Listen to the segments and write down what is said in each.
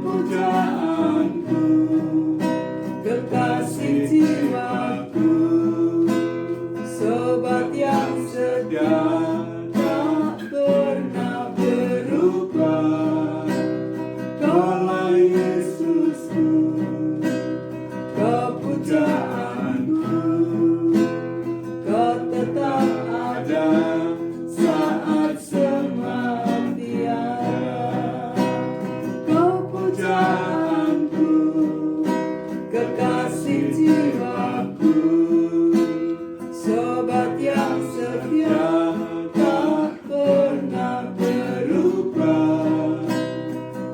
pujaanku, kekasih jiwaku, sobat yang setia tak pernah berubah. Kaulah Yesusku, kepujaanku, kau tetap ada saat semua tiada. Kau pujaanku, kekasih jiwaku, sobat yang setia tak pernah berubah.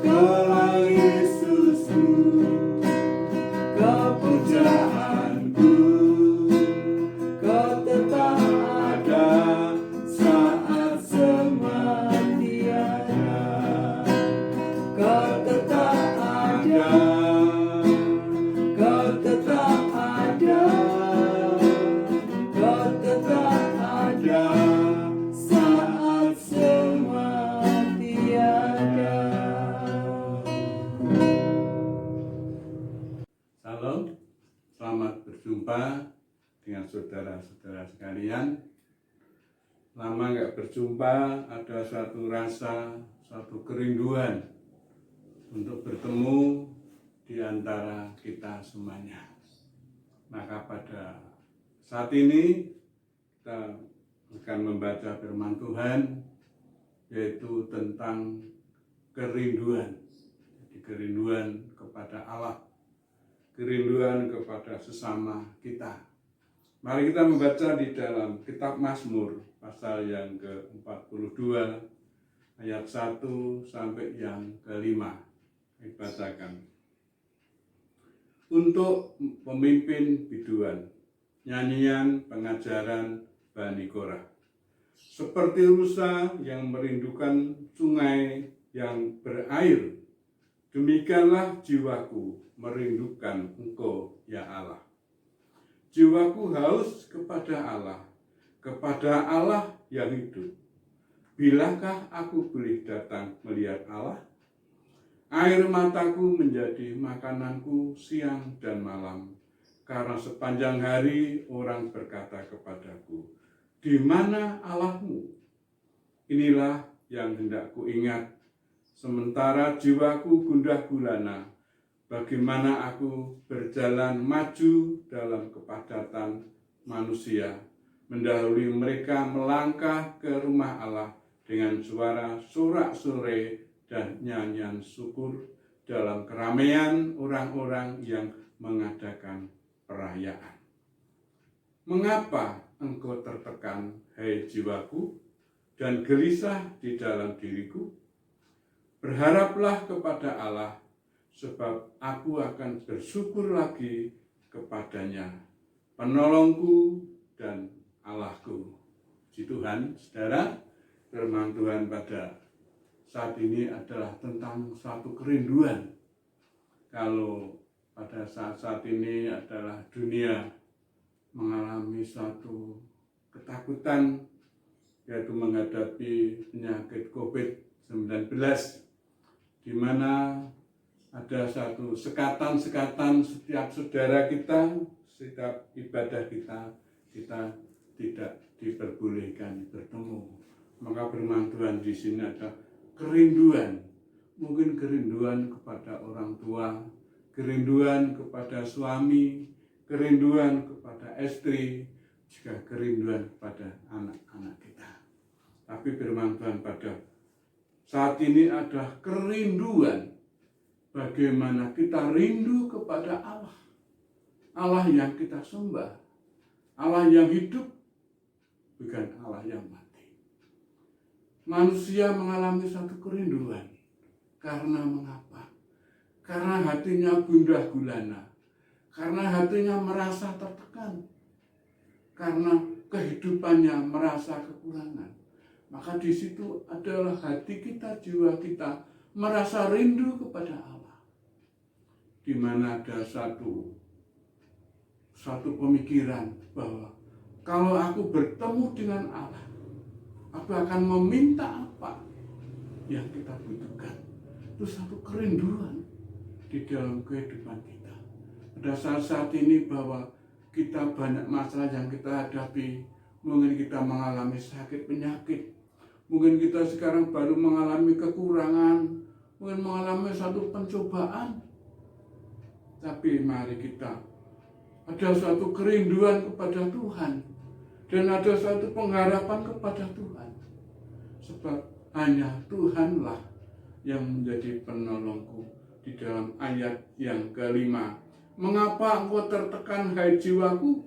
Kaulah Yesusku, kepujaanku, kau tetap ada saat semua tiada. Kau tetap ada, kau tetap ada, kau tetap ada saat semua tiada. Salam, selamat berjumpa dengan saudara-saudara sekalian. Lama nggak berjumpa, ada suatu rasa, suatu kerinduan untuk bertemu di antara kita semuanya. Maka pada saat ini kita akan membaca firman Tuhan, yaitu tentang kerinduan. Jadi kerinduan kepada Allah, kerinduan kepada sesama kita. Mari kita membaca di dalam kitab Mazmur pasal yang ke-42 ayat 1 sampai yang ke-5. Dibacakan. Untuk pemimpin biduan, nyanyian pengajaran Bani Korah. Seperti rusa yang merindukan sungai yang berair, demikianlah jiwaku merindukan Engkau, ya Allah. Jiwaku haus kepada Allah yang hidup. Bilakah aku boleh datang melihat Allah? Air mataku menjadi makananku siang dan malam, karena sepanjang hari orang berkata kepadaku, di mana Allahmu? Inilah yang hendak ku ingat, sementara jiwaku gundah gulana. Bagaimana aku berjalan maju dalam kepadatan manusia, mendahului mereka melangkah ke rumah Allah dengan suara sorak-sorai dan nyanyian syukur dalam keramaian orang-orang yang mengadakan perayaan. Mengapa engkau tertekan, hai jiwaku, dan gelisah di dalam diriku? Berharaplah kepada Allah, sebab aku akan bersyukur lagi kepadanya, penolongku dan Allahku. Puji Tuhan, saudara, firman Tuhan pada saat ini adalah tentang suatu kerinduan. Kalau pada saat ini adalah dunia mengalami suatu ketakutan, yaitu menghadapi penyakit COVID-19, di mana ada satu sekatan-sekatan setiap saudara kita, setiap ibadah kita tidak diperbolehkan bertemu. Maka firman Tuhan di sini ada kerinduan, mungkin kerinduan kepada orang tua, kerinduan kepada suami, kerinduan kepada istri, juga kerinduan kepada anak-anak kita. Tapi firman Tuhan pada saat ini ada kerinduan bagaimana kita rindu kepada Allah, Allah yang kita sembah, Allah yang hidup, bukan Allah yang mati. Manusia mengalami satu kerinduan. Karena mengapa? Karena hatinya gundah gulana. Karena hatinya merasa tertekan. Karena kehidupannya merasa kekurangan. Maka di situ adalah hati kita, jiwa kita merasa rindu kepada Allah. Di mana ada satu pemikiran bahwa kalau aku bertemu dengan Allah, aku akan meminta apa yang kita butuhkan. itu satu kerinduan di dalam kehidupan kita. Pada saat-saat ini bahwa kita banyak masalah yang kita hadapi, mungkin kita mengalami sakit penyakit, mungkin kita sekarang baru mengalami kekurangan, mungkin mengalami satu pencobaan, tapi mari kita ada suatu kerinduan kepada Tuhan dan ada suatu pengharapan kepada Tuhan, sebab hanya Tuhanlah yang menjadi penolongku. Di dalam ayat yang kelima, mengapa engkau tertekan hai jiwaku?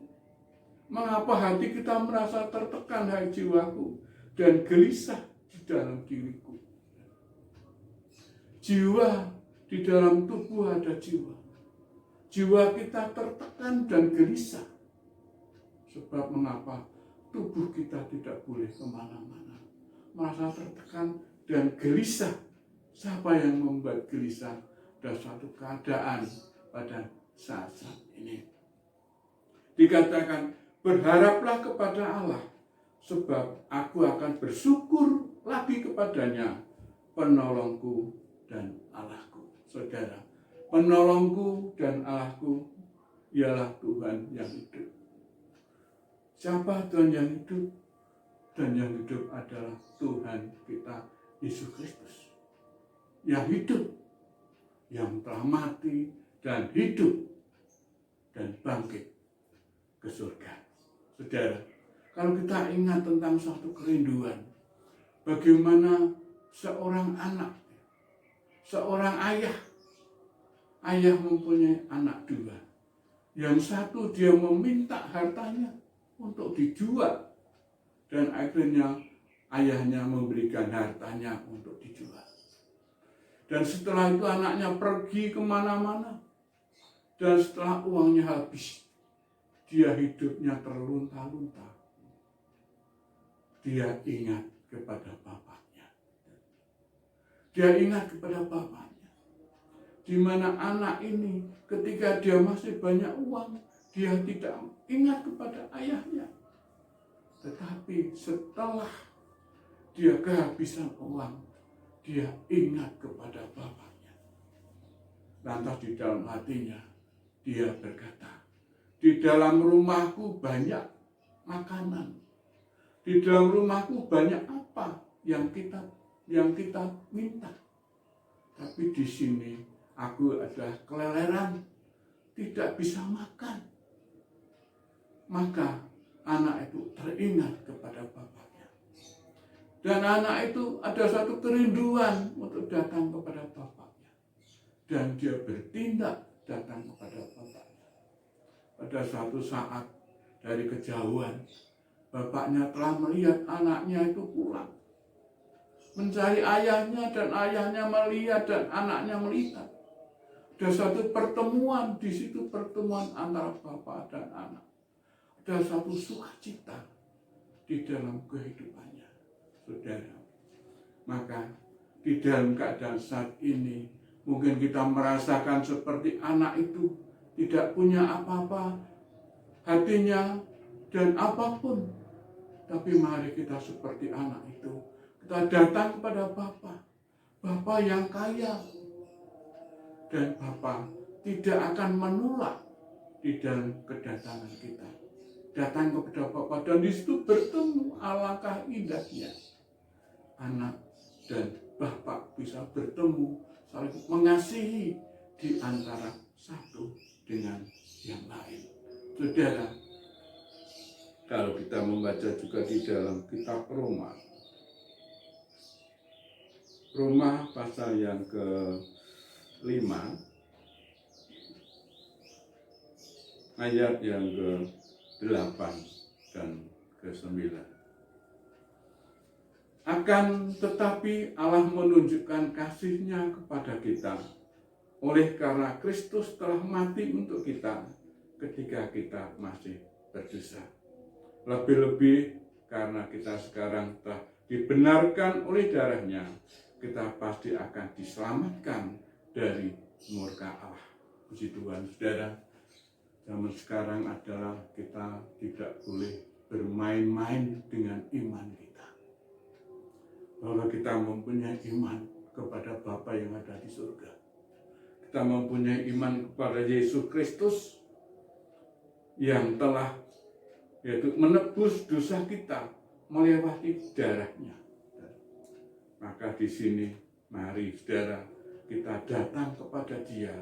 Mengapa hati kita merasa tertekan hai jiwaku dan gelisah di dalam diriku? Jiwa, di dalam tubuh ada jiwa. Jiwa kita tertekan dan gelisah. Sebab mengapa tubuh kita tidak boleh kemana-mana, merasa tertekan dan gelisah. Siapa yang membuat gelisah? Ada suatu keadaan pada saat-saat ini. Dikatakan, berharaplah kepada Allah, sebab aku akan bersyukur lagi kepadanya, penolongku dan Allahku. Saudara, penolongku dan Allahku ialah Tuhan yang hidup. Siapa Tuhan yang hidup? Dan yang hidup adalah Tuhan kita, Yesus Kristus. Yang hidup, yang telah mati dan hidup dan bangkit ke surga. Saudara, kalau kita ingat tentang suatu kerinduan, bagaimana seorang anak, seorang ayah mempunyai anak dua. Yang satu dia meminta hartanya untuk dijual, dan akhirnya ayahnya memberikan hartanya untuk dijual. Dan setelah itu anaknya pergi kemana-mana, dan setelah uangnya habis, dia hidupnya terlunta-lunta. Dia ingat kepada bapaknya. Dia ingat kepada bapaknya. Di mana anak ini ketika dia masih banyak uang, dia tidak ingat kepada ayahnya. Tetapi setelah dia kehabisan uang, dia ingat kepada bapaknya. Lantas di dalam hatinya, dia berkata, di dalam rumahku banyak makanan. Di dalam rumahku banyak apa yang kita minta. Tapi di sini aku adalah keleleran, tidak bisa makan. Maka anak itu teringat kepada bapaknya. Dan anak itu ada satu kerinduan untuk datang kepada bapaknya. Dan dia bertindak datang kepada bapaknya. Pada suatu saat dari kejauhan, bapaknya telah melihat anaknya itu pulang, mencari ayahnya, dan ayahnya melihat dan anaknya melihat. Ada satu pertemuan di situ, pertemuan antara bapak dan anak. Ada satu sukacita di dalam kehidupannya, saudara. Maka di dalam keadaan saat ini, mungkin kita merasakan seperti anak itu, tidak punya apa-apa, hatinya dan apapun. Tapi mari kita seperti anak itu, kita datang kepada Bapa yang kaya, dan Bapa tidak akan menolak di dalam kedatangan kita. Datang kepada Bapa, dan di situ bertemu. Alangkah indahnya anak dan Bapa bisa bertemu, saling mengasihi di antara satu dengan yang lain. Saudara, kalau kita membaca juga di dalam kitab Roma pasal yang ke-5 ayat yang ke-8 dan ke-9. Akan tetapi Allah menunjukkan kasih-Nya kepada kita oleh karena Kristus telah mati untuk kita ketika kita masih berdosa. Lebih-lebih karena kita sekarang telah dibenarkan oleh darah-Nya, kita pasti akan diselamatkan dari murka Allah. Puji Tuhan, saudara. Zaman sekarang adalah kita tidak boleh bermain-main dengan iman kita. Bahwa kita mempunyai iman kepada Bapa yang ada di surga. Kita mempunyai iman kepada Yesus Kristus yang telah yaitu menebus dosa kita melewati darahnya. Maka di sini mari saudara kita datang kepada Dia.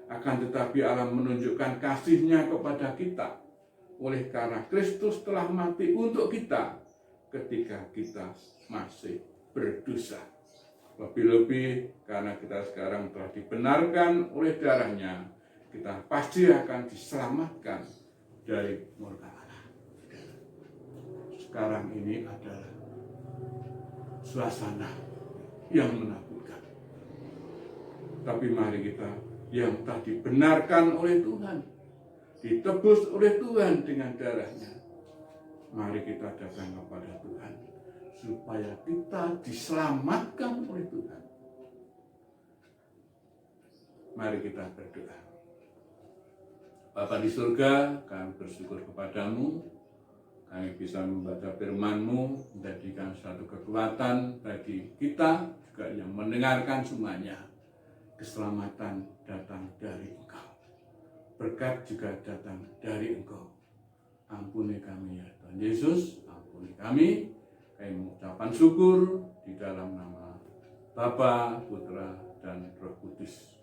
Akan tetapi Allah menunjukkan kasih-Nya kepada kita oleh karena Kristus telah mati untuk kita ketika kita masih berdosa. Lebih-lebih karena kita sekarang telah dibenarkan oleh darah-Nya, kita pasti akan diselamatkan dari murka Allah. Sekarang ini adalah suasana yang menakutkan. Tapi mari kita yang telah dibenarkan oleh Tuhan, ditebus oleh Tuhan dengan darah-Nya, mari kita datang kepada Tuhan supaya kita diselamatkan oleh Tuhan. Mari kita berdoa. Bapa di surga, kami bersyukur kepadamu. Kami bisa membaca firman-Mu, menjadikan suatu kekuatan bagi kita juga yang mendengarkan semuanya. Keselamatan datang dari Engkau. Berkat juga datang dari Engkau. Ampuni kami ya Tuhan Yesus, ampuni kami. Kami mengucapkan syukur di dalam nama Bapa, Putra, dan Roh Kudus.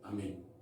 Amin.